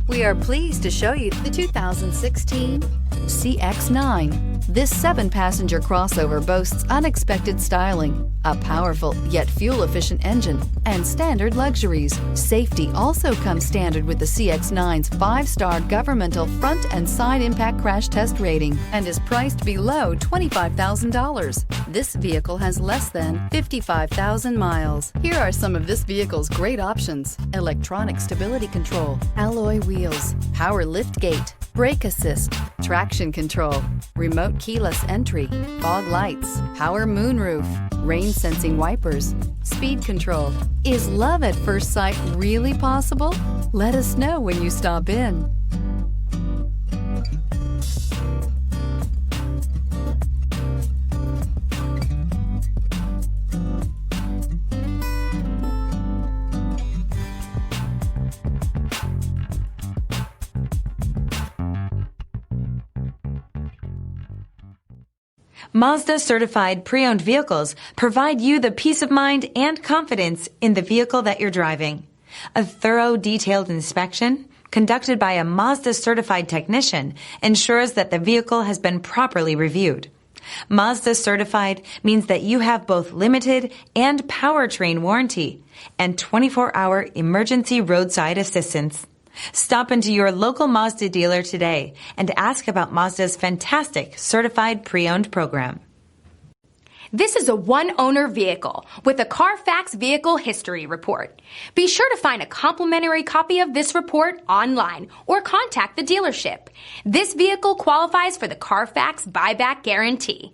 We are pleased to show you the 2016 CX-9. This 7-passenger crossover boasts unexpected styling, a powerful yet fuel-efficient engine, and standard luxuries. Safety also comes standard with the CX-9's 5-star governmental front and side impact crash test rating and is priced below $25,000. This vehicle has less than 55,000 miles. Here are some of this vehicle's great options: electronic stability control, alloy wheels, power liftgate, brake assist, traction control, remote keyless entry, fog lights, power moonroof, rain sensing wipers, speed control. Is love at first sight really possible? Let us know when you stop in. Mazda certified pre-owned vehicles provide you the peace of mind and confidence in the vehicle that you're driving. A thorough, detailed inspection conducted by a Mazda certified technician ensures that the vehicle has been properly reviewed. Mazda certified means that you have both limited and powertrain warranty and 24-hour emergency roadside assistance. Stop into your local Mazda dealer today and ask about Mazda's fantastic certified pre-owned program. This is a one-owner vehicle with a Carfax Vehicle History Report. Be sure to find a complimentary copy of this report online or contact the dealership. This vehicle qualifies for the Carfax Buyback Guarantee.